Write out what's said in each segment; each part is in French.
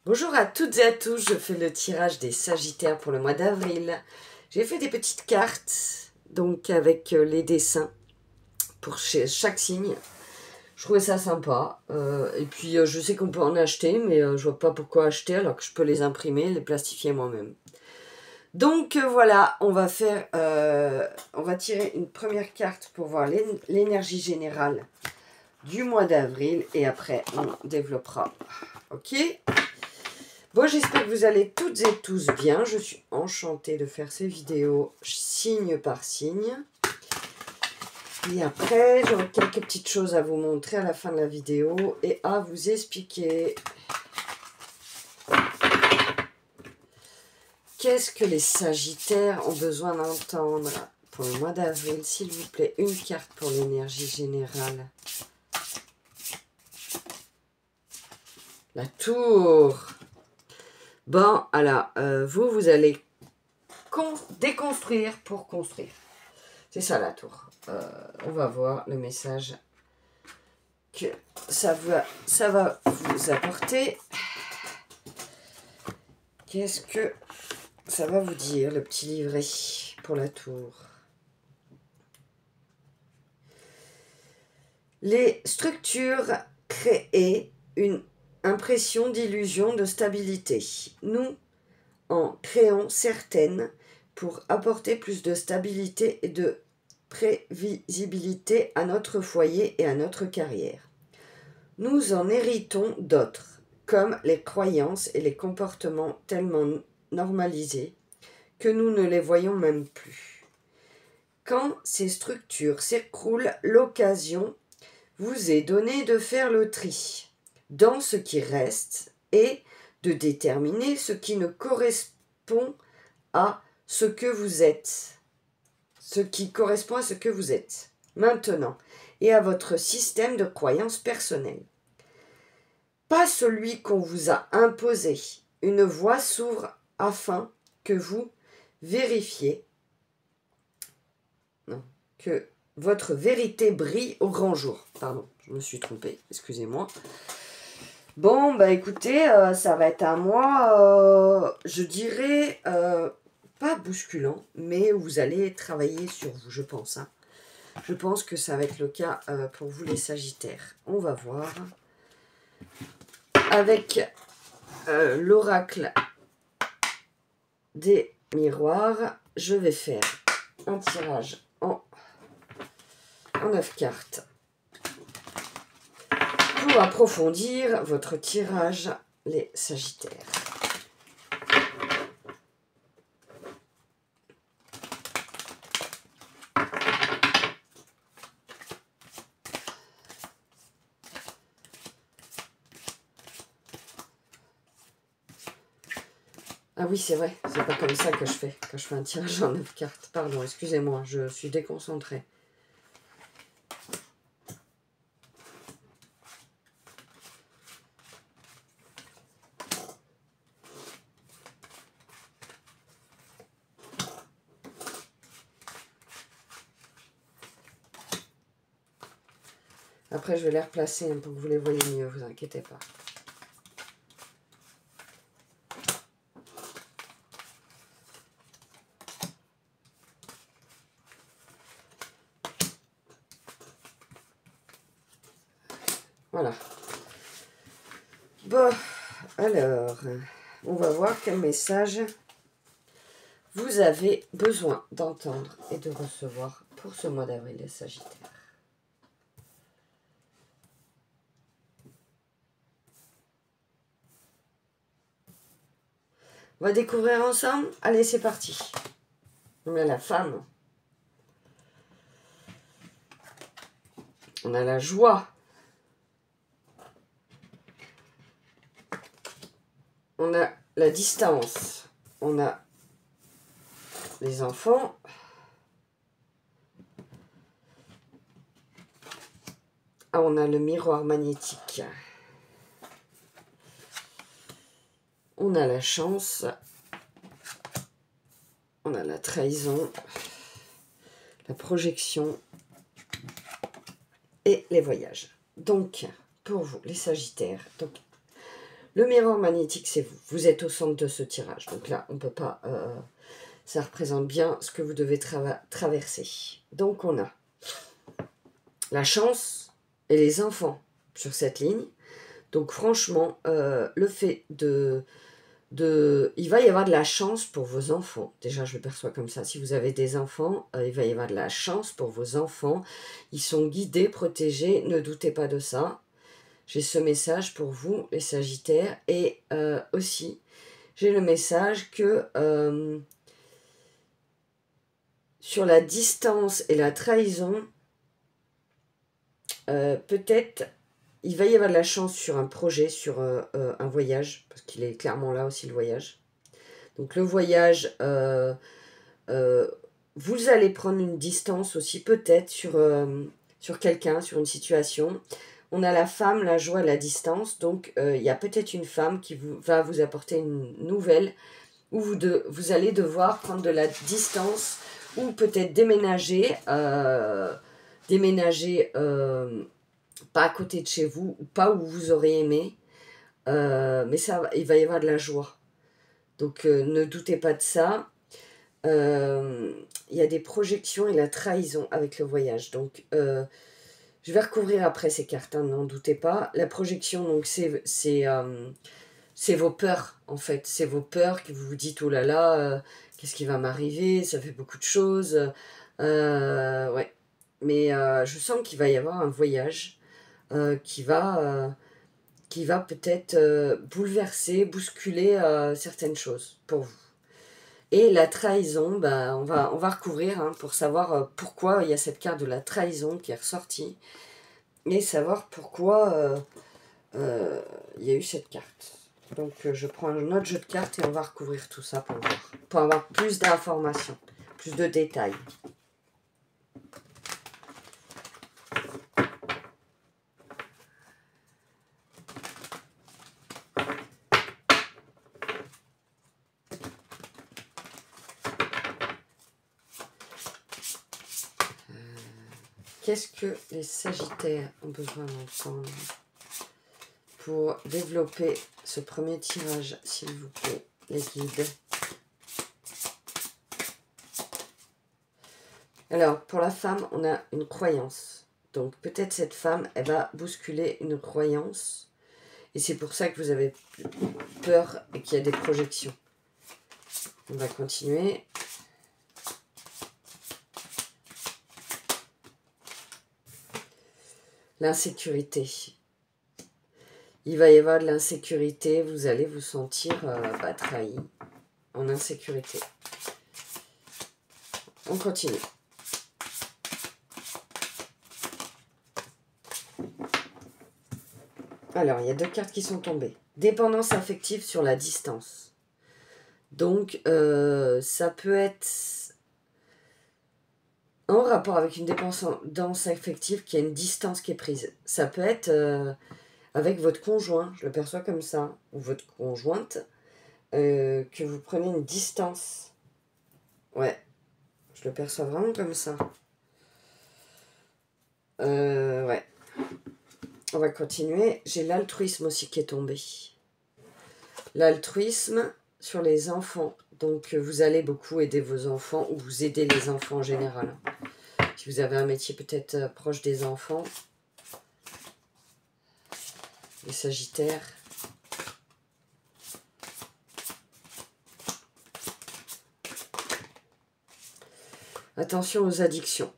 Bonjour à toutes et à tous, je fais le tirage des Sagittaires pour le mois d'avril. J'ai fait des petites cartes, donc avec les dessins pour chaque signe. Je trouvais ça sympa. Et puis je sais qu'on peut en acheter, mais je vois pas pourquoi acheter alors que je peux les imprimer, les plastifier moi-même. Donc voilà, on va tirer une première carte pour voir l'énergie générale du mois d'avril et après on développera. Ok ? Bon, j'espère que vous allez toutes et tous bien. Je suis enchantée de faire ces vidéos signe par signe. Et après, j'aurai quelques petites choses à vous montrer à la fin de la vidéo et à vous expliquer. Qu'est-ce que les Sagittaires ont besoin d'entendre pour le mois d'avril? S'il vous plaît, une carte pour l'énergie générale. La tour. Bon, alors, vous allez déconstruire pour construire. C'est ça la tour. On va voir le message que ça va vous apporter. Qu'est-ce que ça va vous dire, le petit livret pour la tour? Les structures créent une impression d'illusion de stabilité. Nous en créons certaines pour apporter plus de stabilité et de prévisibilité à notre foyer et à notre carrière. Nous en héritons d'autres, comme les croyances et les comportements tellement normalisés que nous ne les voyons même plus. Quand ces structures s'écroulent, l'occasion vous est donnée de faire le tri dans ce qui reste et de déterminer ce qui ne correspond à ce que vous êtes, ce qui correspond à ce que vous êtes maintenant et à votre système de croyances personnelles. Pas celui qu'on vous a imposé. Une voie s'ouvre afin que vous vérifiez que votre vérité brille au grand jour. Pardon, je me suis trompée, excusez-moi. Bon, bah écoutez, ça va être un mois, je dirais, pas bousculant, mais vous allez travailler sur vous, je pense. Hein. Je pense que ça va être le cas pour vous les Sagittaires. On va voir. Avec l'oracle des miroirs, je vais faire un tirage en 9 cartes. Pour approfondir votre tirage, les Sagittaires. Ah oui, c'est vrai, c'est pas comme ça que je fais, quand je fais un tirage en 9 cartes. Pardon, excusez-moi, je suis déconcentrée. Après, je vais les replacer pour que vous les voyez mieux, vous inquiétez pas. Voilà. Bon, alors, on va voir quel message vous avez besoin d'entendre et de recevoir pour ce mois d'avril, les Sagittaires. On va découvrir ensemble. Allez, c'est parti. On a la femme. On a la joie. On a la distance. On a les enfants. Ah, on a le miroir magnétique. On a la chance. On a la trahison. La projection. Et les voyages. Donc, pour vous, les Sagittaires, donc, Le miroir magnétique, c'est vous. Vous êtes au centre de ce tirage. Donc là, on ne peut pas... ça représente bien ce que vous devez traverser. Donc, on a la chance et les enfants sur cette ligne. Donc, franchement, le fait il va y avoir de la chance pour vos enfants. Déjà, je le perçois comme ça. Si vous avez des enfants, il va y avoir de la chance pour vos enfants. Ils sont guidés, protégés. Ne doutez pas de ça. J'ai ce message pour vous, les Sagittaires. Et aussi, j'ai le message que sur la distance et la trahison, peut-être il va y avoir de la chance sur un projet, sur un voyage, parce qu'il est clairement là aussi le voyage. Donc le voyage, vous allez prendre une distance aussi peut-être sur quelqu'un, sur une situation. On a la femme, la joie, la distance. Donc il y a peut-être une femme qui va vous apporter une nouvelle, où vous allez devoir prendre de la distance, ou peut-être déménager, pas à côté de chez vous, ou pas où vous aurez aimé, mais il va y avoir de la joie. Donc ne doutez pas de ça. Il y a des projections et la trahison avec le voyage. Donc je vais recouvrir après ces cartes, hein, n'en doutez pas. La projection, donc c'est vos peurs, en fait. C'est vos peurs que vous vous dites, oh là là, qu'est-ce qui va m'arriver? Ça fait beaucoup de choses. Ouais. Mais je sens qu'il va y avoir un voyage qui va peut-être bouleverser, bousculer certaines choses pour vous. Et la trahison, ben, on va recouvrir hein, pour savoir pourquoi il y a cette carte de la trahison qui est ressortie. Et savoir pourquoi il y a eu cette carte. Donc je prends un autre jeu de cartes et on va recouvrir tout ça pour voir. Pour avoir plus d'informations, plus de détails. Qu'est-ce que les Sagittaires ont besoin d'entendre pour développer ce premier tirage, s'il vous plaît, les guides? Alors, pour la femme, on a une croyance. Donc, peut-être cette femme, elle va bousculer une croyance. Et c'est pour ça que vous avez peur et qu'il y a des projections. On va continuer. L'insécurité. Il va y avoir de l'insécurité. Vous allez vous sentir trahi, en insécurité. On continue. Alors, il y a deux cartes qui sont tombées. Dépendance affective sur la distance. Donc, ça peut être en rapport avec une dépendance affective qui a une distance qui est prise. Ça peut être avec votre conjoint, je le perçois comme ça, ou votre conjointe, que vous prenez une distance. Ouais, je le perçois vraiment comme ça. Ouais. On va continuer. J'ai l'altruisme aussi qui est tombé. L'altruisme sur les enfants. Donc, vous allez beaucoup aider vos enfants ou vous aidez les enfants en général. Si vous avez un métier peut-être proche des enfants. Les Sagittaires. Attention aux addictions.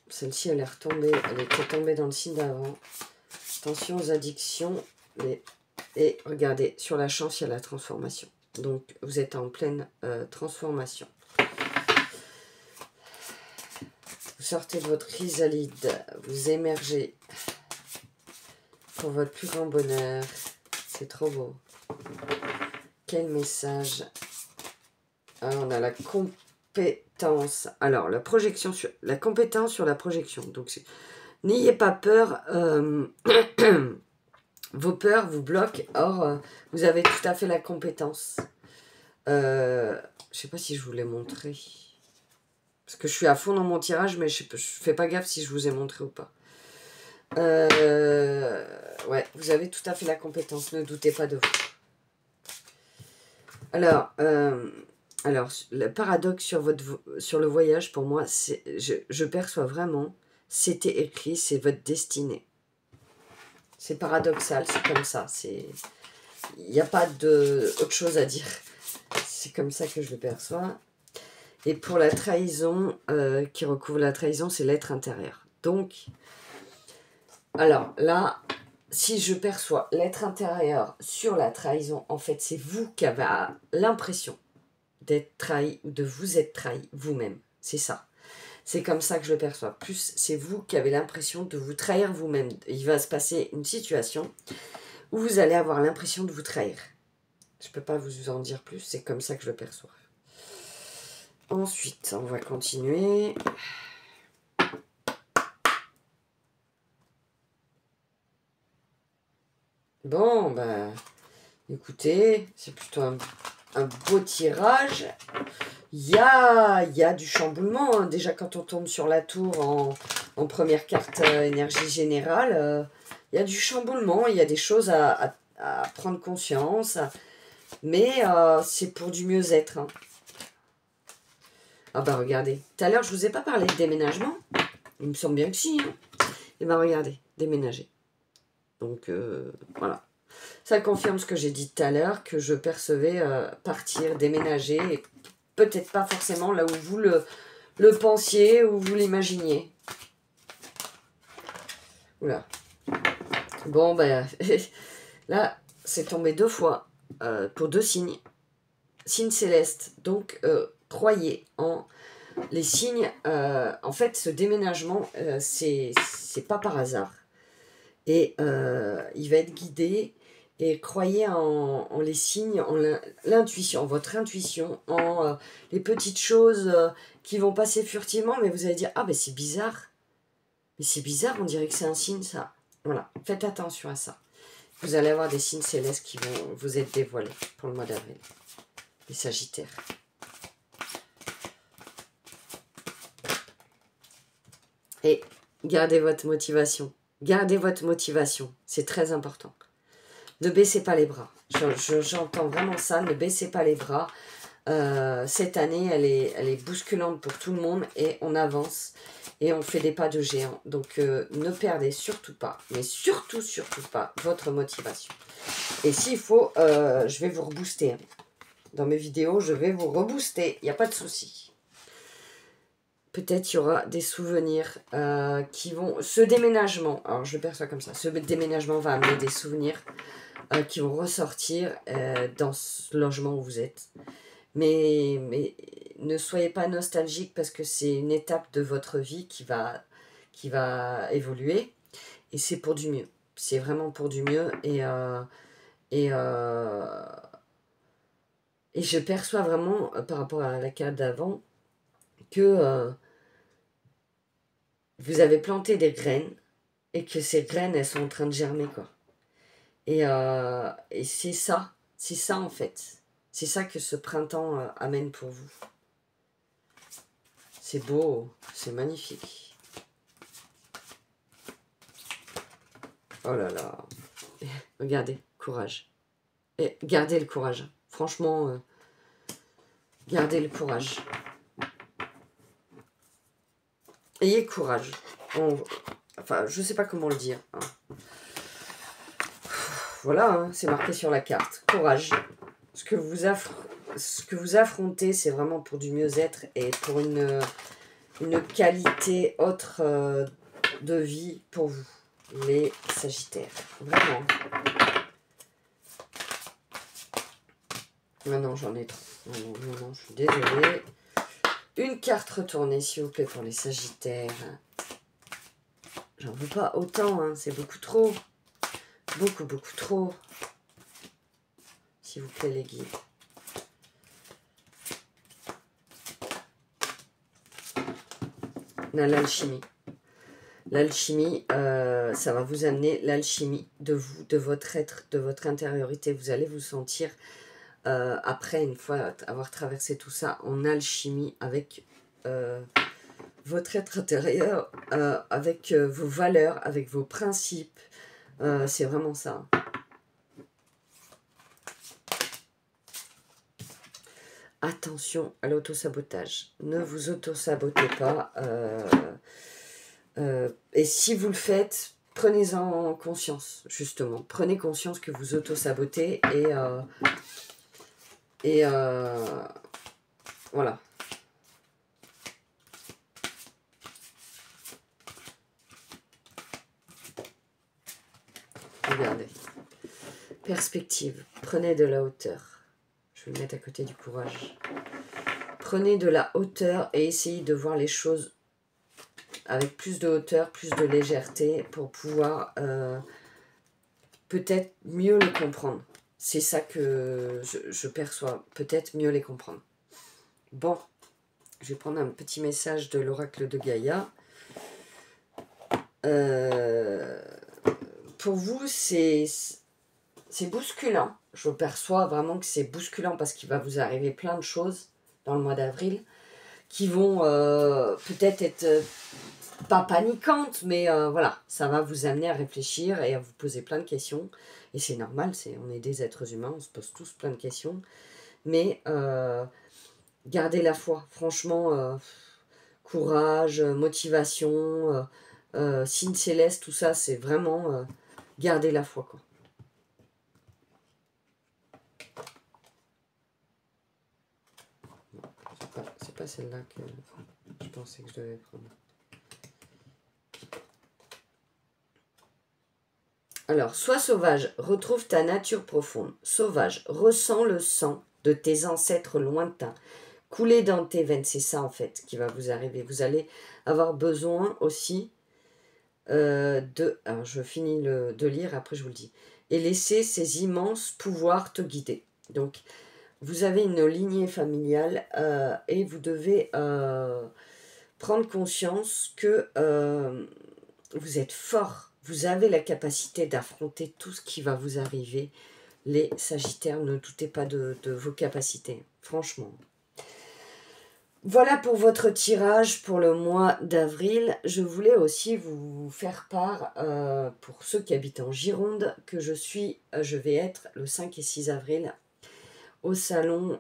Celle-ci, elle est retombée. Elle était tombée dans le signe d'avant. Attention aux addictions. Et regardez, sur la chance, il y a la transformation. Donc, vous êtes en pleine transformation. Vous sortez de votre chrysalide. Vous émergez pour votre plus grand bonheur. C'est trop beau. Quel message. Ah, on a la compétence. Alors, la projection sur la compétence sur la projection. Donc, n'ayez pas peur. Vos peurs vous bloquent. Or, vous avez tout à fait la compétence. Je ne sais pas si je vous l'ai montré. Parce que je suis à fond dans mon tirage, mais je ne fais pas gaffe si je vous ai montré ou pas. Ouais, vous avez tout à fait la compétence. Ne doutez pas de vous. Alors, le paradoxe sur le voyage, pour moi, je perçois vraiment, c'était écrit, c'est votre destinée. C'est paradoxal, c'est comme ça. Il n'y a pas autre chose à dire. C'est comme ça que je le perçois. Et pour la trahison, qui recouvre la trahison, c'est l'être intérieur. Donc, alors là, si je perçois l'être intérieur sur la trahison, en fait, c'est vous qui avez l'impression d'être trahi ou de vous être trahi vous-même. C'est ça. C'est comme ça que je le perçois. Plus, c'est vous qui avez l'impression de vous trahir vous-même. Il va se passer une situation où vous allez avoir l'impression de vous trahir. Je ne peux pas vous en dire plus, c'est comme ça que je le perçois. Ensuite, on va continuer. Bon, bah, écoutez, c'est plutôt un beau tirage. Il y a du chamboulement. Hein. Déjà, quand on tombe sur la tour en première carte énergie générale, il y a du chamboulement. Il y a des choses à prendre conscience. Mais c'est pour du mieux-être. Hein. Ah bah regardez, tout à l'heure je vous ai pas parlé de déménagement. Il me semble bien que si. Hein. Et bah regardez, déménager. Donc voilà. Ça confirme ce que j'ai dit tout à l'heure, que je percevais partir, déménager, et peut-être pas forcément là où vous le pensiez, ou vous l'imaginiez. Oula. Bon ben, là c'est tombé 2 fois, pour 2 signes. Signe céleste, donc croyez en les signes. En fait, ce déménagement, c'est pas par hasard. Et il va être guidé. Et croyez en les signes, en l'intuition, votre intuition, en les petites choses qui vont passer furtivement, mais vous allez dire, ah ben c'est bizarre. Mais c'est bizarre, on dirait que c'est un signe, ça. Voilà, faites attention à ça. Vous allez avoir des signes célestes qui vont vous être dévoilés pour le mois d'avril. Les Sagittaires. Et gardez votre motivation. Gardez votre motivation. C'est très important. Ne baissez pas les bras. J'entends vraiment ça. Ne baissez pas les bras. Cette année, elle est bousculante pour tout le monde. Et on avance. Et on fait des pas de géant. Donc, ne perdez surtout pas. Mais surtout pas votre motivation. Et s'il faut, je vais vous rebooster. Hein. Dans mes vidéos, je vais vous rebooster. Il n'y a pas de souci. Peut-être il y aura des souvenirs qui vont... Ce déménagement, alors je le perçois comme ça, ce déménagement va amener des souvenirs qui vont ressortir dans ce logement où vous êtes. Mais ne soyez pas nostalgique parce que c'est une étape de votre vie qui va évoluer. Et c'est pour du mieux. C'est vraiment pour du mieux. Et je perçois vraiment, par rapport à la carte d'avant, que vous avez planté des graines et que ces graines, elles sont en train de germer, quoi. Et c'est ça en fait. C'est ça que ce printemps amène pour vous. C'est beau, c'est magnifique. Oh là là. Regardez, courage. Et gardez le courage. Franchement, gardez le courage. Ayez courage. Enfin, je sais pas comment le dire. Hein. Voilà, hein, c'est marqué sur la carte. Courage. Ce que vous affrontez, c'est vraiment pour du mieux-être et pour une qualité autre de vie pour vous, les Sagittaires. Vraiment. Non, j'en ai trop. Non, je suis désolée. Une carte retournée, s'il vous plaît, pour les Sagittaires. J'en veux pas autant, hein, c'est beaucoup trop. Beaucoup trop. S'il vous plaît, les guides. L'alchimie. L'alchimie, ça va vous amener l'alchimie de vous, de votre être, de votre intériorité. Vous allez vous sentir, après, une fois avoir traversé tout ça, en alchimie avec votre être intérieur, avec vos valeurs, avec vos principes. C'est vraiment ça. attention à l'autosabotage. Ne vous auto-sabotez pas. Et si vous le faites, prenez-en conscience, justement. Prenez conscience que vous auto-sabotez et voilà. Regardez. Perspective. Prenez de la hauteur. Je vais le mettre à côté du courage. Prenez de la hauteur et essayez de voir les choses avec plus de hauteur, plus de légèreté pour pouvoir peut-être mieux les comprendre. C'est ça que je perçois. Peut-être mieux les comprendre. Bon, je vais prendre un petit message de l'oracle de Gaïa. Pour vous, c'est bousculant. Je perçois vraiment que c'est bousculant parce qu'il va vous arriver plein de choses dans le mois d'avril qui vont peut-être être pas paniquantes, mais voilà, ça va vous amener à réfléchir et à vous poser plein de questions. Et c'est normal, on est des êtres humains, on se pose tous plein de questions. Mais gardez la foi, franchement, courage, motivation, signe céleste, tout ça, c'est vraiment garder la foi, quoi. C'est pas celle-là que je pensais que je devais prendre. Alors, sois sauvage, retrouve ta nature profonde. Sauvage, ressens le sang de tes ancêtres lointains. Couler dans tes veines, c'est ça en fait qui va vous arriver. Vous allez avoir besoin aussi de... Alors, je finis de lire, après je vous le dis. Et laisser ces immenses pouvoirs te guider. Donc, vous avez une lignée familiale et vous devez prendre conscience que vous êtes fort. Vous avez la capacité d'affronter tout ce qui va vous arriver. Les Sagittaires, ne doutez pas de vos capacités, franchement. Voilà pour votre tirage pour le mois d'avril. Je voulais aussi vous faire part, pour ceux qui habitent en Gironde, que je vais être le 5 et 6 avril au salon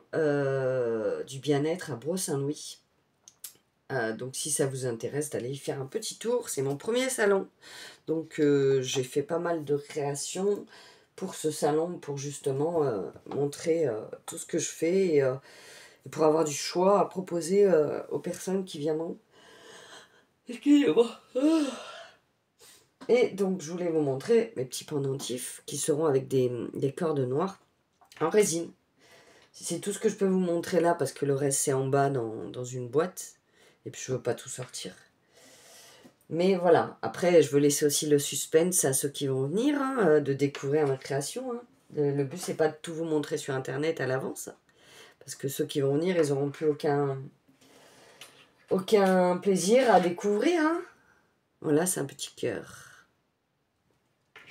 du bien-être à Bro-Saint-Louis. Donc si ça vous intéresse d'aller y faire un petit tour, c'est mon premier salon. Donc j'ai fait pas mal de créations pour ce salon, pour justement montrer tout ce que je fais et pour avoir du choix à proposer aux personnes qui viendront. Excusez-moi. Et donc je voulais vous montrer mes petits pendentifs qui seront avec des cordes noires en résine. C'est tout ce que je peux vous montrer là parce que le reste c'est en bas dans une boîte. Et puis je veux pas tout sortir. Mais voilà, après je veux laisser aussi le suspense à ceux qui vont venir, hein, de découvrir ma création. Hein. Le but c'est pas de tout vous montrer sur internet à l'avance. Parce que ceux qui vont venir, ils n'auront plus aucun plaisir à découvrir. Hein. Voilà, c'est un petit cœur.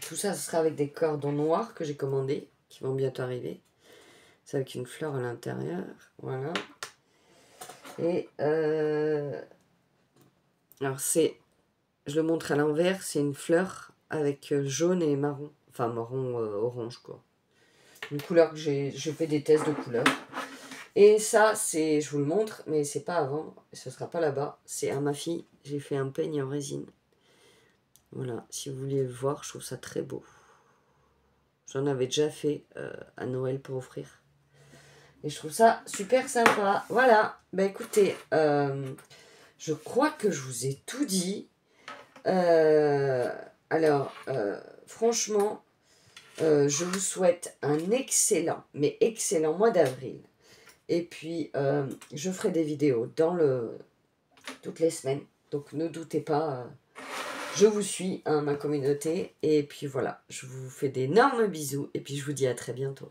Tout ça, ce sera avec des cordons noirs que j'ai commandés, qui vont bientôt arriver. C'est avec une fleur à l'intérieur. Voilà. Et alors je le montre à l'envers, c'est une fleur avec jaune et marron. Enfin, marron orange, quoi. Une couleur que j'ai fait des tests de couleurs. Et ça, je vous le montre, mais c'est pas avant, ce sera pas là-bas. C'est à ma fille, j'ai fait un peigne en résine. Voilà, si vous voulez le voir, je trouve ça très beau. J'en avais déjà fait à Noël pour offrir. Et je trouve ça super sympa. Voilà, bah écoutez, je crois que je vous ai tout dit. Alors, franchement, je vous souhaite un excellent, mais excellent mois d'avril. Et puis, je ferai des vidéos toutes les semaines. Donc, ne doutez pas, je vous suis, hein, ma communauté. Et puis voilà, je vous fais d'énormes bisous. Et puis, je vous dis à très bientôt.